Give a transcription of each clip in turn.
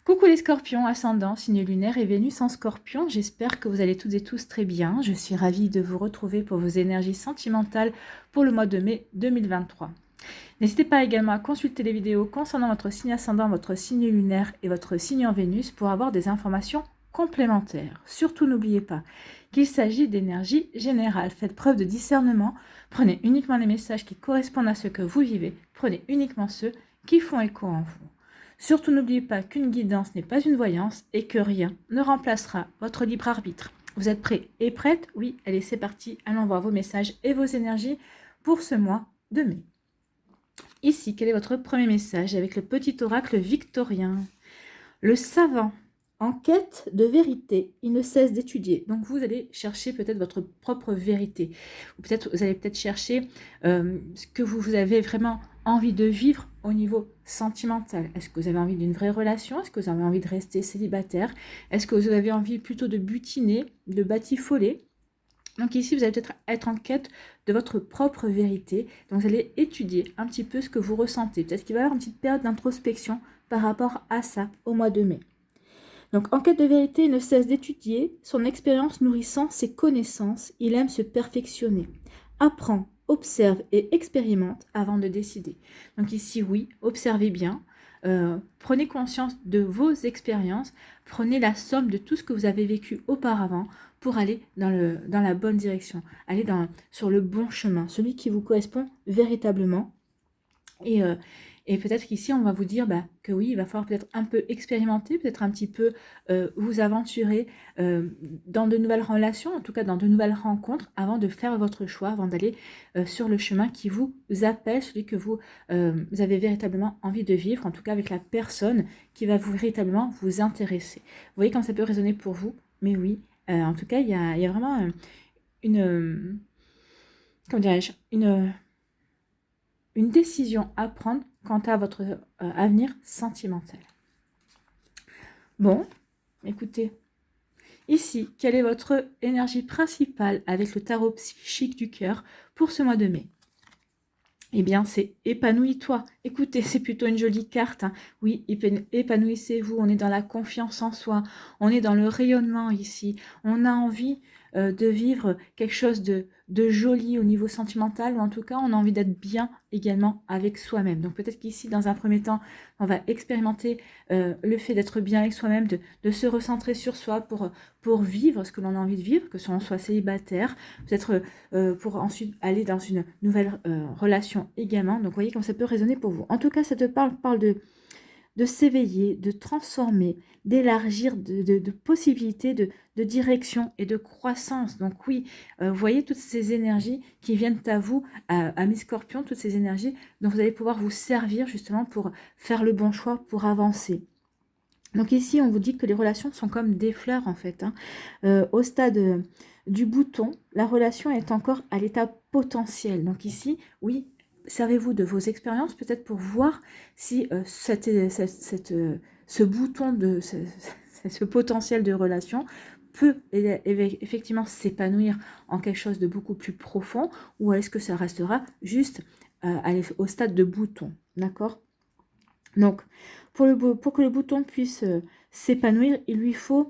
Coucou les scorpions, ascendant, signe lunaire et Vénus en scorpion, j'espère que vous allez toutes et tous très bien. Je suis ravie de vous retrouver pour vos énergies sentimentales pour le mois de mai 2023. N'hésitez pas également à consulter les vidéos concernant votre signe ascendant, votre signe lunaire et votre signe en Vénus pour avoir des informations complémentaires. Surtout n'oubliez pas qu'il s'agit d'énergie générale. Faites preuve de discernement, prenez uniquement les messages qui correspondent à ce que vous vivez, prenez uniquement ceux qui font écho en vous. Surtout n'oubliez pas qu'une guidance n'est pas une voyance et que rien ne remplacera votre libre arbitre. Vous êtes prêts et prêtes? Oui, allez, c'est parti. Allons voir vos messages et vos énergies pour ce mois de mai. Ici, quel est votre premier message avec le petit oracle victorien? Le savant, en quête de vérité, il ne cesse d'étudier. Donc vous allez chercher peut-être votre propre vérité. Ou peut-être vous allez peut-être chercher ce que vous avez vraiment envie de vivre au niveau sentimental. Est-ce que vous avez envie d'une vraie relation? Est-ce que vous avez envie de rester célibataire? Est-ce que vous avez envie plutôt de butiner, de batifoler? Donc ici, vous allez peut-être être en quête de votre propre vérité. Donc vous allez étudier un petit peu ce que vous ressentez. Peut-être qu'il va y avoir une petite période d'introspection par rapport à ça au mois de mai. Donc en quête de vérité, il ne cesse d'étudier, son expérience nourrissant ses connaissances, il aime se perfectionner. Apprend, observe et expérimente avant de décider. Donc ici, oui, observez bien. Prenez conscience de vos expériences, prenez la somme de tout ce que vous avez vécu auparavant pour aller dans la bonne direction, aller sur le bon chemin, celui qui vous correspond véritablement. Et peut-être qu'ici, on va vous dire que oui, il va falloir peut-être un peu expérimenter, peut-être un petit peu vous aventurer dans de nouvelles relations, en tout cas dans de nouvelles rencontres, avant de faire votre choix, avant d'aller sur le chemin qui vous appelle, celui que vous avez véritablement envie de vivre, en tout cas avec la personne qui va véritablement vous intéresser. Vous voyez quand ça peut résonner pour vous, mais oui, en tout cas, il y a vraiment comment dirais-je, une décision à prendre quant à votre avenir sentimental. Bon, écoutez, ici, quelle est votre énergie principale avec le tarot psychique du cœur pour ce mois de mai? Eh bien, c'est épanouis-toi. Écoutez, c'est plutôt une jolie carte. Hein. Oui, épanouissez-vous. On est dans la confiance en soi. On est dans le rayonnement ici. On a envie de vivre quelque chose de joli au niveau sentimental, ou en tout cas, on a envie d'être bien également avec soi-même. Donc peut-être qu'ici, dans un premier temps, on va expérimenter le fait d'être bien avec soi-même, de se recentrer sur soi pour vivre ce que l'on a envie de vivre, que l'on soit célibataire, peut-être pour ensuite aller dans une nouvelle relation également. Donc vous voyez comme ça peut résonner pour vous. En tout cas, ça te parle de s'éveiller, de transformer, d'élargir, de possibilités, de direction et de croissance. Donc oui, vous voyez toutes ces énergies qui viennent à vous, à mes scorpions, toutes ces énergies dont vous allez pouvoir vous servir justement pour faire le bon choix, pour avancer. Donc ici, on vous dit que les relations sont comme des fleurs en fait. Hein. Au stade du bouton, la relation est encore à l'état potentiel. Donc ici, oui, servez-vous de vos expériences peut-être pour voir si ce bouton, ce potentiel de relation peut effectivement s'épanouir en quelque chose de beaucoup plus profond, ou est-ce que ça restera juste au stade de bouton, d'accord? Donc, pour que le bouton puisse s'épanouir, il lui faut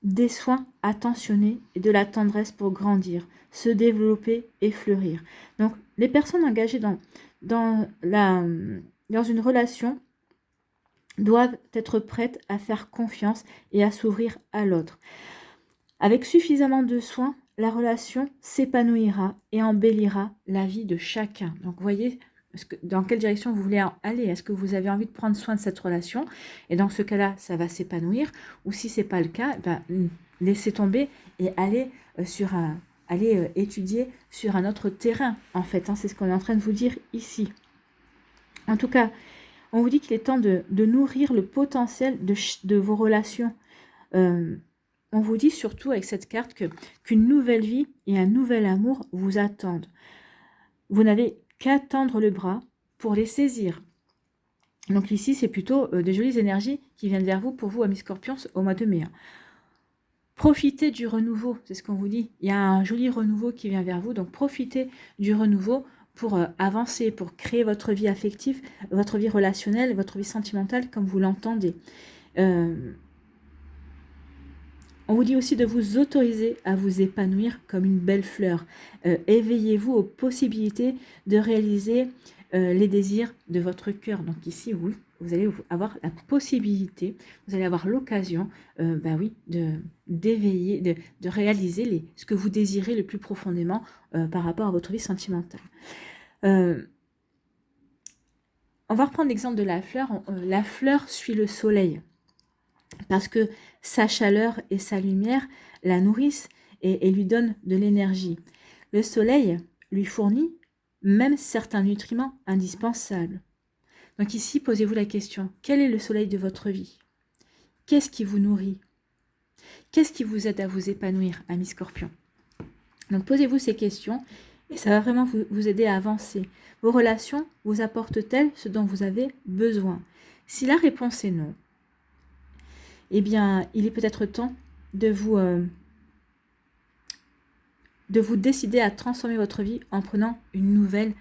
des soins attentionnés et de la tendresse pour grandir, se développer et fleurir. Donc, les personnes engagées dans une relation doivent être prêtes à faire confiance et à s'ouvrir à l'autre. Avec suffisamment de soins, la relation s'épanouira et embellira la vie de chacun. Donc, vous voyez dans quelle direction vous voulez aller. Est-ce que vous avez envie de prendre soin de cette relation? Et dans ce cas-là, ça va s'épanouir. Ou si ce n'est pas le cas, laissez tomber et allez étudier sur un autre terrain, en fait. Hein, c'est ce qu'on est en train de vous dire ici. En tout cas, on vous dit qu'il est temps de nourrir le potentiel de vos relations. On vous dit surtout avec cette carte qu'une nouvelle vie et un nouvel amour vous attendent. Vous n'avez qu'à tendre le bras pour les saisir. Donc ici, c'est plutôt des jolies énergies qui viennent vers vous, pour vous, amis scorpions, au mois de mai. Hein. Profitez du renouveau, c'est ce qu'on vous dit. Il y a un joli renouveau qui vient vers vous, donc profitez du renouveau pour avancer, pour créer votre vie affective, votre vie relationnelle, votre vie sentimentale comme vous l'entendez. On vous dit aussi de vous autoriser à vous épanouir comme une belle fleur. Éveillez-vous aux possibilités de réaliser les désirs de votre cœur. Donc ici, oui, vous allez avoir la possibilité, vous allez avoir l'occasion, oui, d'éveiller, de réaliser ce que vous désirez le plus profondément par rapport à votre vie sentimentale. On va reprendre l'exemple de la fleur. La fleur suit le soleil parce que sa chaleur et sa lumière la nourrissent et lui donnent de l'énergie. Le soleil lui fournit même certains nutriments indispensables. Donc ici, posez-vous la question, quel est le soleil de votre vie? Qu'est-ce qui vous nourrit? Qu'est-ce qui vous aide à vous épanouir, ami Scorpion? Donc posez-vous ces questions et ça va vraiment vous aider à avancer. Vos relations vous apportent-elles ce dont vous avez besoin? Si la réponse est non, eh bien, il est peut-être temps de vous décider à transformer votre vie en prenant une nouvelle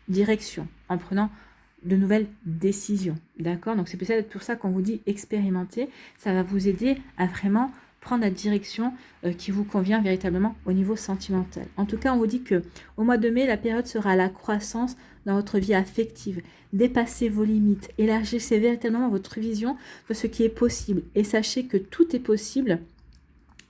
direction, en prenant de nouvelles décisions. D'accord? Donc, c'est peut-être pour ça qu'on vous dit expérimenter. Ça va vous aider à vraiment prendre la direction qui vous convient véritablement au niveau sentimental. En tout cas, on vous dit que au mois de mai, la période sera à la croissance dans votre vie affective. Dépassez vos limites, élargissez véritablement votre vision de ce qui est possible et sachez que tout est possible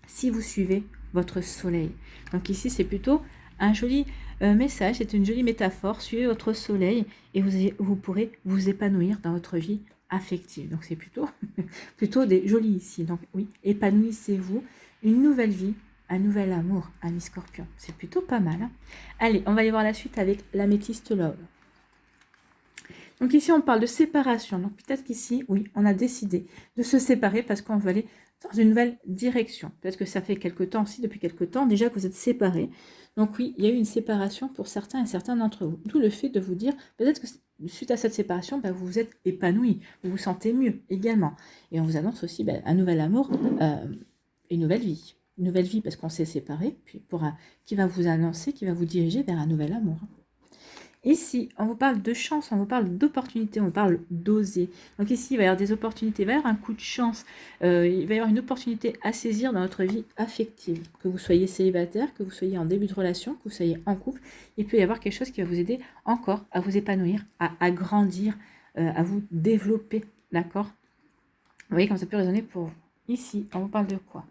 si vous suivez votre soleil. Donc ici, c'est plutôt un joli message, c'est une jolie métaphore. Suivez votre soleil et vous pourrez vous épanouir dans votre vie affective. Donc c'est plutôt des jolis ici. Donc oui, épanouissez-vous, une nouvelle vie, un nouvel amour, ami Scorpion. C'est plutôt pas mal. Hein. Allez, on va aller voir la suite avec l'améthyste love. Donc ici, on parle de séparation. Donc peut-être qu'ici, oui, on a décidé de se séparer parce qu'on veut aller dans une nouvelle direction. Peut-être que ça fait quelque temps aussi, depuis quelque temps, déjà que vous êtes séparés. Donc oui, il y a eu une séparation pour certains et certains d'entre vous. D'où le fait de vous dire, peut-être que suite à cette séparation, vous vous êtes épanoui, vous vous sentez mieux également. Et on vous annonce aussi un nouvel amour, une nouvelle vie. Une nouvelle vie parce qu'on s'est séparés, puis qui va vous annoncer, qui va vous diriger vers un nouvel amour. Ici, on vous parle de chance, on vous parle d'opportunités, on vous parle d'oser. Donc ici, il va y avoir des opportunités, il va y avoir un coup de chance, il va y avoir une opportunité à saisir dans votre vie affective. Que vous soyez célibataire, que vous soyez en début de relation, que vous soyez en couple, il peut y avoir quelque chose qui va vous aider encore à vous épanouir, à grandir, à vous développer, d'accord? Vous voyez comme ça peut résonner pour vous. Ici, on vous parle de quoi?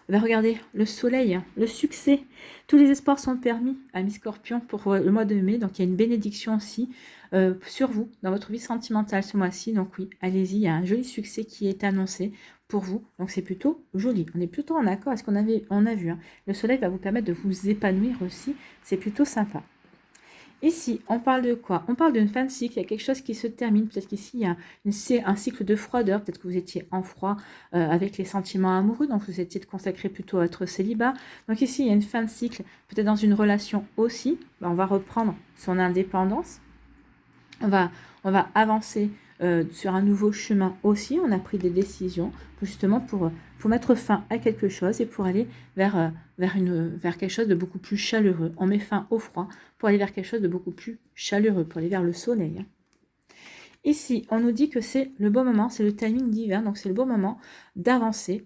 Regardez, le soleil, le succès, tous les espoirs sont permis à mi Scorpion pour le mois de mai. Donc, il y a une bénédiction aussi sur vous, dans votre vie sentimentale ce mois-ci. Donc oui, allez-y, il y a un joli succès qui est annoncé pour vous. Donc, c'est plutôt joli. On est plutôt en accord avec ce qu'on a vu. Hein. Le soleil va vous permettre de vous épanouir aussi. C'est plutôt sympa. Ici, on parle de quoi? On parle d'une fin de cycle, il y a quelque chose qui se termine. Peut-être qu'ici, il y a un cycle de froideur. Peut-être que vous étiez en froid avec les sentiments amoureux, donc vous étiez consacré plutôt à votre célibat. Donc ici, il y a une fin de cycle, peut-être dans une relation aussi. On va reprendre son indépendance. On va avancer sur un nouveau chemin aussi. On a pris des décisions justement pour mettre fin à quelque chose et pour aller vers quelque chose de beaucoup plus chaleureux. On met fin au froid pour aller vers quelque chose de beaucoup plus chaleureux, pour aller vers le soleil. Ici, on nous dit que c'est le bon moment, c'est le timing divin, donc c'est le bon moment d'avancer.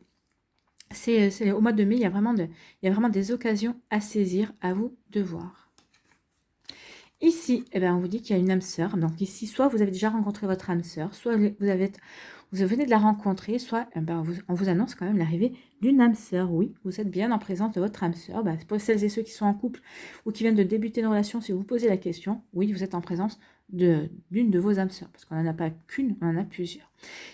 C'est au mois de mai, il y a vraiment des occasions à saisir, à vous de voir. Ici, on vous dit qu'il y a une âme sœur. Donc ici, soit vous avez déjà rencontré votre âme sœur, soit vous venez de la rencontrer, soit on vous annonce quand même l'arrivée d'une âme sœur. Oui, vous êtes bien en présence de votre âme sœur. Pour celles et ceux qui sont en couple ou qui viennent de débuter une relation, si vous posez la question, oui, vous êtes en présence d'une de vos âmes sœurs, parce qu'on n'en a pas qu'une, on en a plusieurs.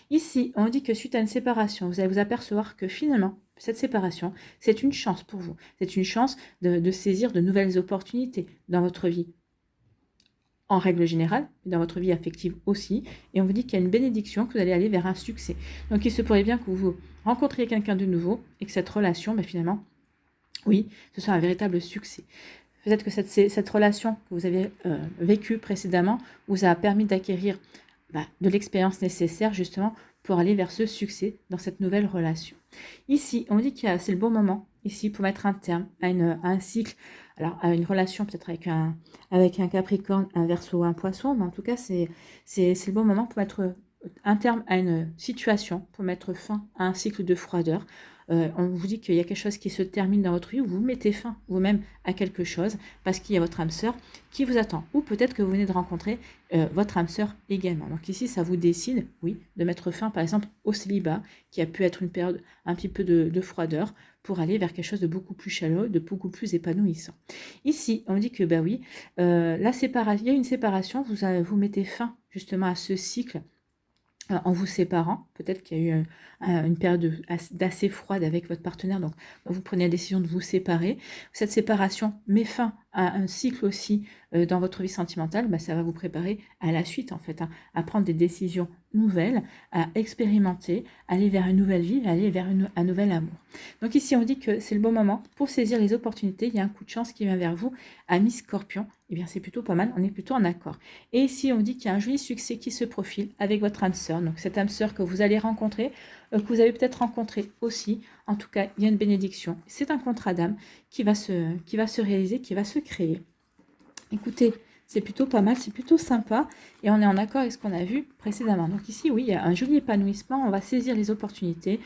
Ici, on dit que suite à une séparation, vous allez vous apercevoir que finalement, cette séparation, c'est une chance pour vous. C'est une chance de saisir de nouvelles opportunités dans votre vie. En règle générale, dans votre vie affective aussi, et on vous dit qu'il y a une bénédiction, que vous allez aller vers un succès. Donc il se pourrait bien que vous rencontriez quelqu'un de nouveau, et que cette relation, finalement, oui, ce soit un véritable succès. Peut-être que cette relation que vous avez vécue précédemment vous a permis d'acquérir de l'expérience nécessaire justement pour aller vers ce succès dans cette nouvelle relation. Ici, on dit que c'est le bon moment, ici, pour mettre un terme à un cycle Alors, à une relation peut-être avec un Capricorne, un Verseau ou un Poisson, mais en tout cas, c'est le bon moment pour mettre un terme à une situation, pour mettre fin à un cycle de froideur. On vous dit qu'il y a quelque chose qui se termine dans votre vie, où vous mettez fin vous-même à quelque chose, parce qu'il y a votre âme sœur qui vous attend. Ou peut-être que vous venez de rencontrer votre âme sœur également. Donc ici, ça vous décide, oui, de mettre fin, par exemple, au célibat, qui a pu être une période un petit peu de froideur, pour aller vers quelque chose de beaucoup plus chaleureux, de beaucoup plus épanouissant. Ici, on dit que, bah oui, la séparation, il y a une séparation, vous mettez fin justement à ce cycle en vous séparant. Peut-être qu'il y a eu une période d'assez froide avec votre partenaire, donc vous prenez la décision de vous séparer. Cette séparation met fin à un cycle aussi dans votre vie sentimentale. Bah, ça va vous préparer à la suite, en fait, hein, à prendre des décisions nouvelles, à expérimenter, aller vers une nouvelle vie, aller vers un nouvel amour. Donc ici, on dit que c'est le bon moment pour saisir les opportunités. Il y a un coup de chance qui vient vers vous, ami Scorpion. Eh bien, c'est plutôt pas mal, on est plutôt en accord. Et ici, on dit qu'il y a un joli succès qui se profile avec votre âme sœur. Donc, cette âme sœur que vous allez rencontrer, que vous avez peut-être rencontré aussi. En tout cas, il y a une bénédiction. C'est un contrat d'âme qui va se réaliser, qui va se créer. Écoutez, c'est plutôt pas mal, c'est plutôt sympa. Et on est en accord avec ce qu'on a vu précédemment. Donc ici, oui, il y a un joli épanouissement. On va saisir les opportunités.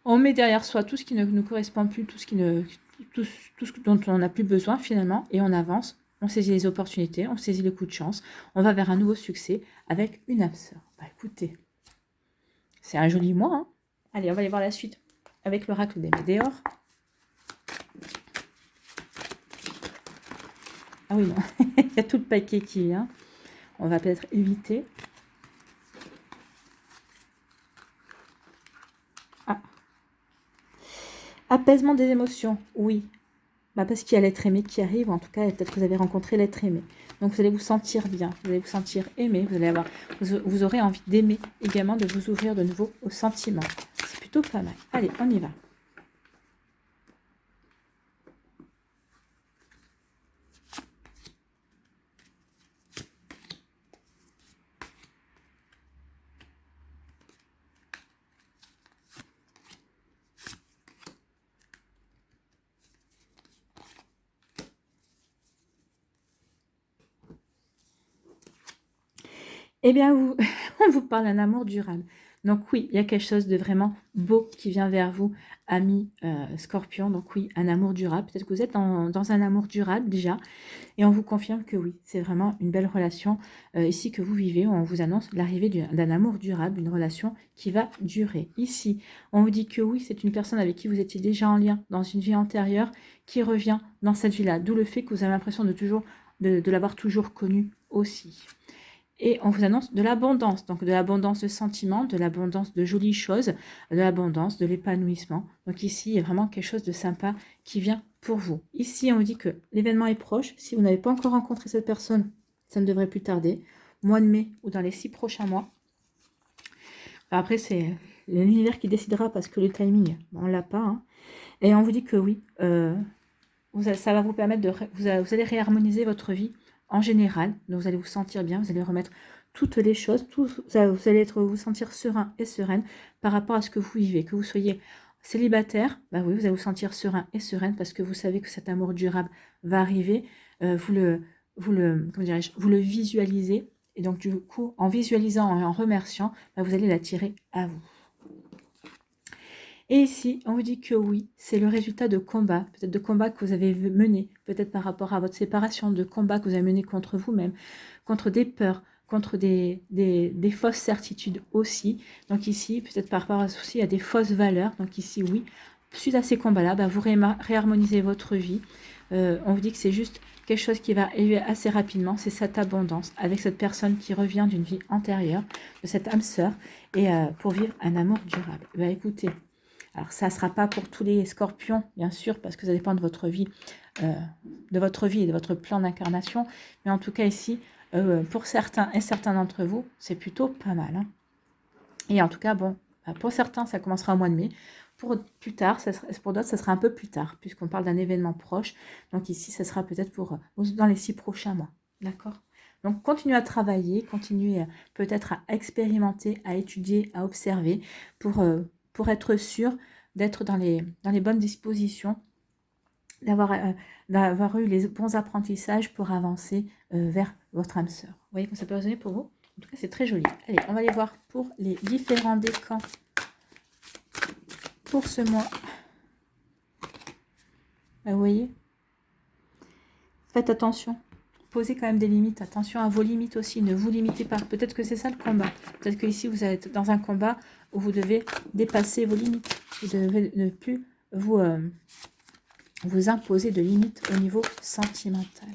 On met derrière soi tout ce qui ne nous correspond plus, tout ce dont on n'a plus besoin finalement. Et on avance. On saisit les opportunités, on saisit le coup de chance, on va vers un nouveau succès avec une âme sœur. Bah écoutez, c'est un joli mois. Hein. Allez, on va aller voir la suite avec l'oracle des Médéors. Ah oui, non, il y a tout le paquet qui vient. On va peut-être éviter. Ah. Apaisement des émotions, oui. Bah parce qu'il y a l'être aimé qui arrive, en tout cas, peut-être que vous avez rencontré l'être aimé. Donc vous allez vous sentir bien, vous allez vous sentir aimé, vous aurez envie d'aimer également, de vous ouvrir de nouveau aux sentiments. C'est plutôt pas mal. Allez, on y va. Eh bien, on vous parle d'un amour durable. Donc oui, il y a quelque chose de vraiment beau qui vient vers vous, ami Scorpion. Donc oui, un amour durable. Peut-être que vous êtes dans un amour durable déjà. Et on vous confirme que oui, c'est vraiment une belle relation ici que vous vivez. On vous annonce l'arrivée d'un amour durable, une relation qui va durer. Ici, on vous dit que oui, c'est une personne avec qui vous étiez déjà en lien dans une vie antérieure qui revient dans cette vie-là. D'où le fait que vous avez l'impression de l'avoir toujours connu aussi. Et on vous annonce de l'abondance, donc de l'abondance de sentiments, de l'abondance de jolies choses, de l'abondance, de l'épanouissement. Donc ici, il y a vraiment quelque chose de sympa qui vient pour vous. Ici, on vous dit que l'événement est proche. Si vous n'avez pas encore rencontré cette personne, ça ne devrait plus tarder. Mois de mai ou dans les 6 prochains mois. Après, c'est l'univers qui décidera parce que le timing, on ne l'a pas. Hein. Et on vous dit que oui, ça va vous permettre vous allez réharmoniser votre vie en général. Donc vous allez vous sentir bien, vous allez remettre toutes les choses, vous allez vous sentir serein et sereine par rapport à ce que vous vivez. Que vous soyez célibataire, bah oui, vous allez vous sentir serein et sereine parce que vous savez que cet amour durable va arriver. Vous le visualisez. Et donc du coup, en visualisant et en remerciant, bah, vous allez l'attirer à vous. Et ici, on vous dit que oui, c'est le résultat de combats, peut-être de combats que vous avez menés, peut-être par rapport à votre séparation, de combats que vous avez menés contre vous-même, contre des peurs, contre des fausses certitudes aussi. Donc ici, peut-être par rapport aussi à des fausses valeurs. Donc ici, oui, suite à ces combats-là, bah, vous réharmonisez votre vie. On vous dit que c'est juste quelque chose qui va arriver assez rapidement, c'est cette abondance avec cette personne qui revient d'une vie antérieure, de cette âme sœur, et pour vivre un amour durable. Bah, écoutez, alors, ça ne sera pas pour tous les scorpions, bien sûr, parce que ça dépend de votre vie et de votre plan d'incarnation. Mais en tout cas, ici, pour certains et certains d'entre vous, c'est plutôt pas mal. Hein. Et en tout cas, bon, pour certains, ça commencera au mois de mai. Pour plus tard, pour d'autres, ça sera un peu plus tard, puisqu'on parle d'un événement proche. Donc ici, ça sera peut-être dans les 6 prochains mois. D'accord ? Donc, continuez à travailler, continuez peut-être à expérimenter, à étudier, à observer pour être sûr d'être dans les bonnes dispositions d'avoir eu les bons apprentissages pour avancer vers votre âme sœur. Vous voyez comment ça peut résonner pour vous? En tout cas, c'est très joli. Allez, on va aller voir pour les différents décans pour ce mois. Vous voyez? Faites attention. Posez quand même des limites. Attention à vos limites aussi. Ne vous limitez pas. Peut-être que c'est ça le combat. Peut-être que ici, vous êtes dans un combat où vous devez dépasser vos limites. Vous devez ne plus vous imposer de limites au niveau sentimental.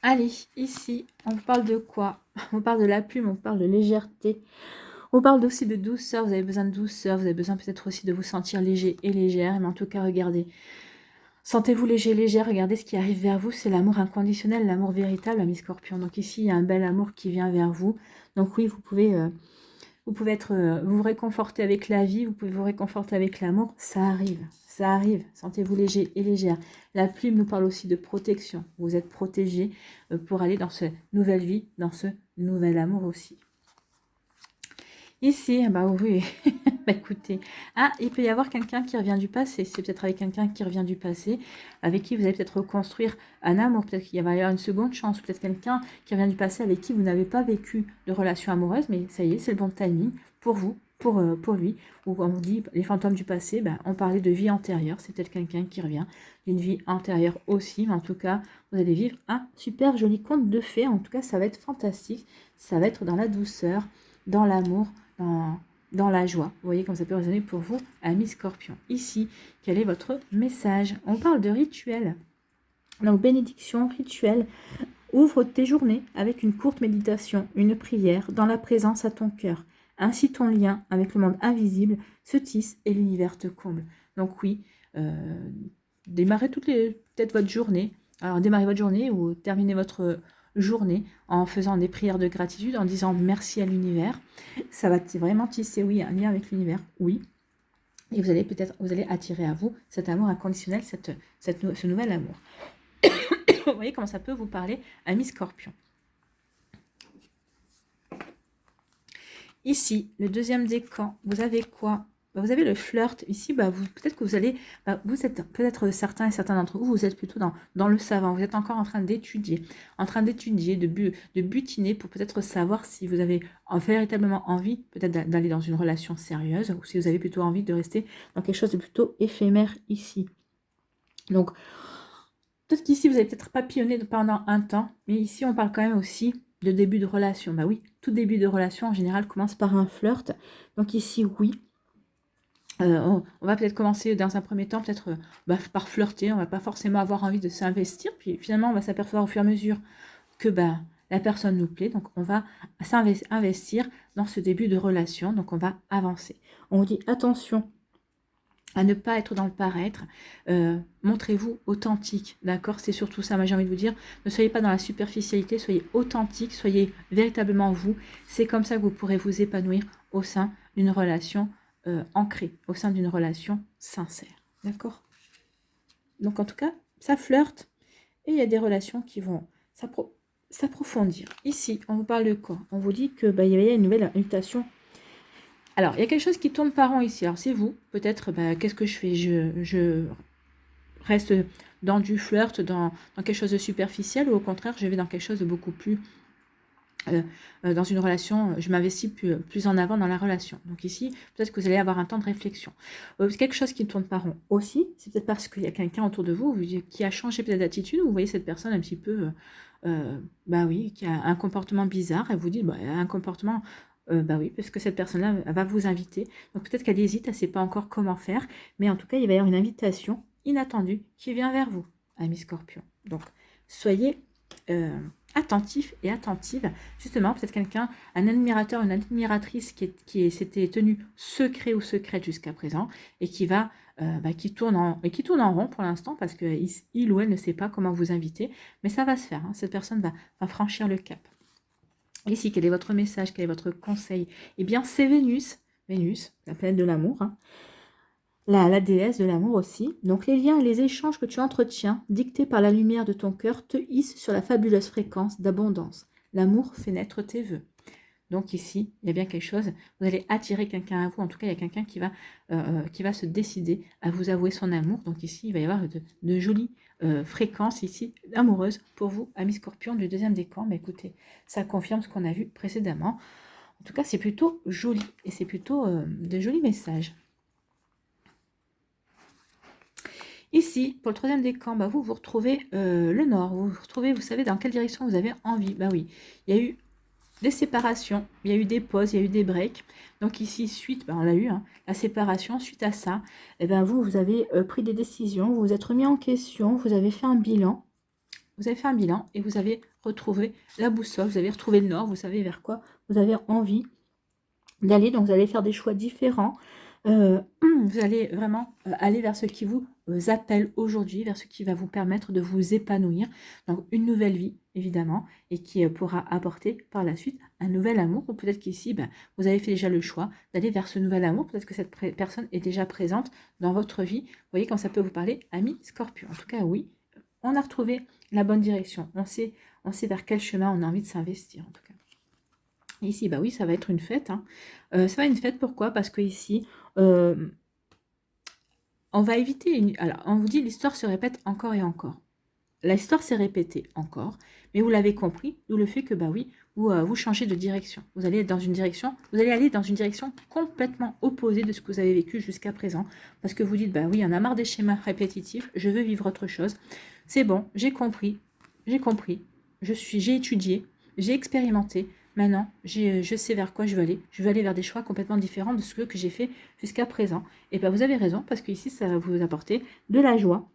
Allez, ici, on vous parle de quoi? On parle de la plume, on parle de légèreté. On parle aussi de douceur, vous avez besoin de douceur, vous avez besoin peut-être aussi de vous sentir léger et légère. Mais en tout cas, regardez, sentez-vous léger, légère, regardez ce qui arrive vers vous. C'est l'amour inconditionnel, l'amour véritable, ami Scorpion. Donc ici, il y a un bel amour qui vient vers vous. Donc oui, vous pouvez vous réconforter avec la vie, vous pouvez vous réconforter avec l'amour. Ça arrive, ça arrive. Sentez-vous léger et légère. La plume nous parle aussi de protection. Vous êtes protégé pour aller dans cette nouvelle vie, dans ce nouvel amour aussi. Ici, bah oui, bah écoutez, il peut y avoir quelqu'un qui revient du passé, c'est peut-être avec quelqu'un qui revient du passé, avec qui vous allez peut-être reconstruire un amour, peut-être qu'il va y avoir une seconde chance, peut-être quelqu'un qui revient du passé avec qui vous n'avez pas vécu de relation amoureuse, mais ça y est, c'est le bon timing pour vous, pour lui, ou comme on dit, les fantômes du passé, on parlait de vie antérieure, c'est peut-être quelqu'un qui revient d'une vie antérieure aussi, mais en tout cas, vous allez vivre un super joli conte de fées, en tout cas, ça va être fantastique, ça va être dans la douceur, dans l'amour, dans la joie. Vous voyez comme ça peut résonner pour vous, amis Scorpion. Ici, quel est votre message? On parle de rituel. Donc, bénédiction, rituel. Ouvre tes journées avec une courte méditation, une prière, dans la présence à ton cœur. Ainsi, ton lien avec le monde invisible se tisse et l'univers te comble. Donc oui, démarrez peut-être votre journée. Alors, démarrez votre journée ou terminez votre journée en faisant des prières de gratitude, en disant merci à l'univers. Ça va vraiment tisser, oui, un lien avec l'univers, oui. Et vous allez attirer à vous cet amour inconditionnel, ce nouvel amour. Vous voyez comment ça peut vous parler, ami Scorpion. Ici, le deuxième décan, vous avez quoi? Vous avez le flirt. Ici, peut-être que vous allez... vous êtes peut-être certains et certains d'entre vous, vous êtes plutôt dans le savant. Vous êtes encore en train d'étudier. De butiner pour peut-être savoir si vous avez véritablement envie peut-être d'aller dans une relation sérieuse ou si vous avez plutôt envie de rester dans quelque chose de plutôt éphémère ici. Donc, peut-être qu'ici, vous avez peut-être papillonné pendant un temps, mais ici, on parle quand même aussi de début de relation. Bah oui, tout début de relation, en général, commence par un flirt. Donc ici, oui. On va peut-être commencer dans un premier temps, peut-être par flirter. On va pas forcément avoir envie de s'investir. Puis finalement, on va s'apercevoir au fur et à mesure que la personne nous plaît. Donc, on va s'investir dans ce début de relation. Donc, on va avancer. On vous dit attention à ne pas être dans le paraître, montrez-vous authentique, d'accord? C'est surtout ça, moi j'ai envie de vous dire, ne soyez pas dans la superficialité, soyez authentique, soyez véritablement vous, c'est comme ça que vous pourrez vous épanouir au sein d'une relation ancrée, au sein d'une relation sincère, d'accord? Donc en tout cas, ça flirte, et il y a des relations qui vont s'approfondir. Ici, on vous parle de quoi? On vous dit que il y a une nouvelle invitation Alors, il y a quelque chose qui tourne par rond ici. Alors, c'est vous. Peut-être, qu'est-ce que je fais? Je reste dans du flirt, dans quelque chose de superficiel, ou au contraire, je vais dans quelque chose de beaucoup plus... dans une relation, je m'investis plus en avant dans la relation. Donc ici, peut-être que vous allez avoir un temps de réflexion. Quelque chose qui ne tourne pas rond aussi, c'est peut-être parce qu'il y a quelqu'un autour de vous qui a changé peut-être d'attitude, ou vous voyez cette personne un petit peu, oui, qui a un comportement bizarre, et vous dites, un comportement... oui, parce que cette personne-là va vous inviter. Donc peut-être qu'elle hésite, elle ne sait pas encore comment faire, mais en tout cas, il va y avoir une invitation inattendue qui vient vers vous, ami Scorpion. Donc, soyez attentif et attentive. Justement, peut-être quelqu'un, un admirateur, une admiratrice qui s'était tenu secret ou secrète jusqu'à présent et qui va... qui tourne en rond pour l'instant parce qu'il ou elle ne sait pas comment vous inviter, mais ça va se faire. Hein. Cette personne va franchir le cap. Ici, quel est votre message? Quel est votre conseil? Eh bien, c'est Vénus, la planète de l'amour, hein. La déesse de l'amour aussi. Donc, les liens et les échanges que tu entretiens, dictés par la lumière de ton cœur, te hissent sur la fabuleuse fréquence d'abondance. L'amour fait naître tes vœux. Donc ici, il y a bien quelque chose, vous allez attirer quelqu'un à vous, en tout cas il y a quelqu'un qui va se décider à vous avouer son amour. Donc ici, il va y avoir de jolies fréquences ici amoureuses pour vous, amis Scorpion du deuxième décan. Mais écoutez, ça confirme ce qu'on a vu précédemment. En tout cas, c'est plutôt joli et c'est plutôt de jolis messages. Ici, pour le troisième décan, vous retrouvez le nord, vous retrouvez, vous savez dans quelle direction vous avez envie. Oui, il y a eu des séparations, il y a eu des pauses, il y a eu des breaks. Donc ici, suite, on l'a eu, hein, la séparation, suite à ça, vous avez pris des décisions, vous vous êtes remis en question, vous avez fait un bilan. Vous avez fait un bilan et vous avez retrouvé la boussole, vous avez retrouvé le nord, vous savez vers quoi vous avez envie d'aller. Donc vous allez faire des choix différents. Vous allez vraiment aller vers ce qui vous appelle aujourd'hui, vers ce qui va vous permettre de vous épanouir. Donc une nouvelle vie, évidemment, et qui pourra apporter par la suite un nouvel amour. Ou peut-être qu'ici, vous avez fait déjà le choix d'aller vers ce nouvel amour. Peut-être que cette personne est déjà présente dans votre vie. Vous voyez quand ça peut vous parler, ami Scorpion. En tout cas, oui, on a retrouvé la bonne direction. On sait vers quel chemin on a envie de s'investir, en tout cas. Ici, oui, ça va être une fête. Hein. Ça va être une fête, pourquoi? Parce que ici, on va éviter... Alors, on vous dit, l'histoire se répète encore et encore. L'histoire s'est répétée encore, mais vous l'avez compris, d'où le fait que, oui, vous changez de direction. Vous allez dans une direction, vous allez aller dans une direction complètement opposée de ce que vous avez vécu jusqu'à présent, parce que vous dites, oui, on a marre des schémas répétitifs, je veux vivre autre chose. C'est bon, j'ai compris, j'ai étudié, j'ai expérimenté. Maintenant, je sais vers quoi je veux aller. Je veux aller vers des choix complètement différents de ce que j'ai fait jusqu'à présent. Et vous avez raison, parce que ici, ça va vous apporter de la joie.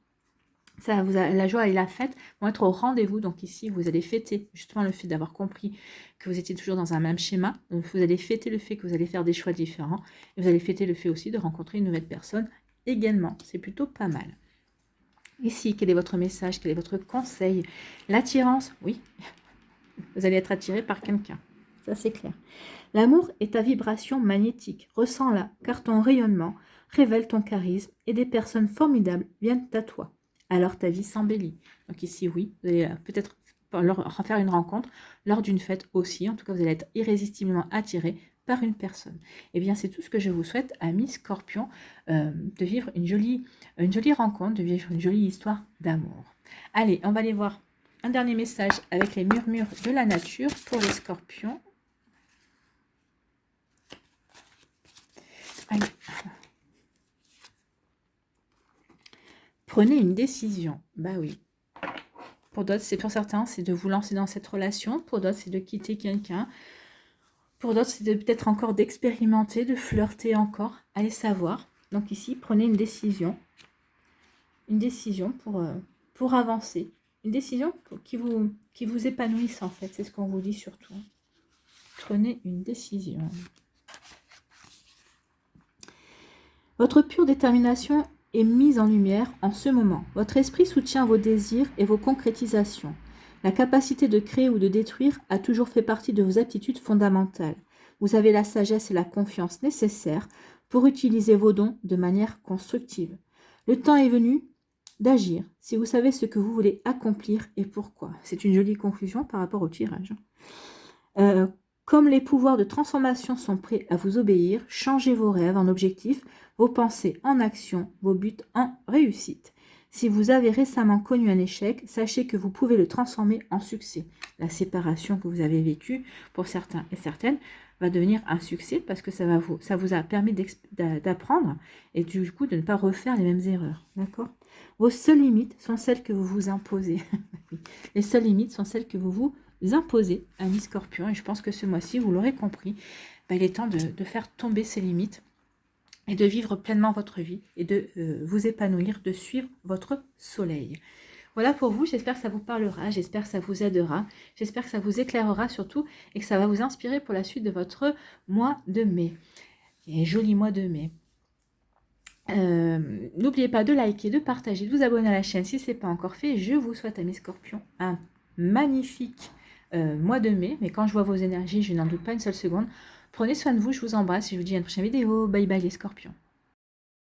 La joie et la fête vont être au rendez-vous. Donc ici, vous allez fêter justement le fait d'avoir compris que vous étiez toujours dans un même schéma. Donc vous allez fêter le fait que vous allez faire des choix différents. Et vous allez fêter le fait aussi de rencontrer une nouvelle personne également. C'est plutôt pas mal. Ici, quel est votre message? Quel est votre conseil? L'attirance, oui. Vous allez être attiré par quelqu'un. Ça, c'est clair. L'amour est ta vibration magnétique. Ressens-la, car ton rayonnement révèle ton charisme et des personnes formidables viennent à toi. Alors ta vie s'embellit. Donc ici, oui, vous allez peut-être faire une rencontre lors d'une fête aussi. En tout cas, vous allez être irrésistiblement attiré par une personne. Eh bien, c'est tout ce que je vous souhaite, amis Scorpion, de vivre une jolie rencontre, de vivre une jolie histoire d'amour. Allez, on va aller voir un dernier message avec les murmures de la nature pour les Scorpions. Allez. Prenez une décision. Oui. Pour d'autres, pour certains, c'est de vous lancer dans cette relation. Pour d'autres, c'est de quitter quelqu'un. Pour d'autres, c'est peut-être encore d'expérimenter, de flirter encore. Allez savoir. Donc ici, prenez une décision. Une décision pour avancer. Une décision qui vous épanouisse, en fait. C'est ce qu'on vous dit surtout. Prenez une décision. Votre pure détermination est mise en lumière en ce moment. Votre esprit soutient vos désirs et vos concrétisations. La capacité de créer ou de détruire a toujours fait partie de vos aptitudes fondamentales. Vous avez la sagesse et la confiance nécessaires pour utiliser vos dons de manière constructive. Le temps est venu d'agir si vous savez ce que vous voulez accomplir et pourquoi. C'est une jolie conclusion par rapport au tirage. Comme les pouvoirs de transformation sont prêts à vous obéir, changez vos rêves en objectifs, vos pensées en action, vos buts en réussite. Si vous avez récemment connu un échec, sachez que vous pouvez le transformer en succès. La séparation que vous avez vécue, pour certains et certaines, va devenir un succès parce que ça vous a permis d'apprendre et du coup de ne pas refaire les mêmes erreurs. D'accord ? Vos seules limites sont celles que vous vous imposez. Les seules limites sont celles que vous vous imposez, amis Scorpion. Et je pense que ce mois-ci, vous l'aurez compris, il est temps de faire tomber ces limites et de vivre pleinement votre vie et de vous épanouir, de suivre votre soleil. Voilà pour vous, j'espère que ça vous parlera, j'espère que ça vous aidera, j'espère que ça vous éclairera surtout et que ça va vous inspirer pour la suite de votre mois de mai. Et joli mois de mai. N'oubliez pas de liker, de partager, de vous abonner à la chaîne si ce n'est pas encore fait. Je vous souhaite, amis Scorpions, un magnifique mois de mai. Mais quand je vois vos énergies, je n'en doute pas une seule seconde. Prenez soin de vous, je vous embrasse et je vous dis à une prochaine vidéo. Bye bye les Scorpions.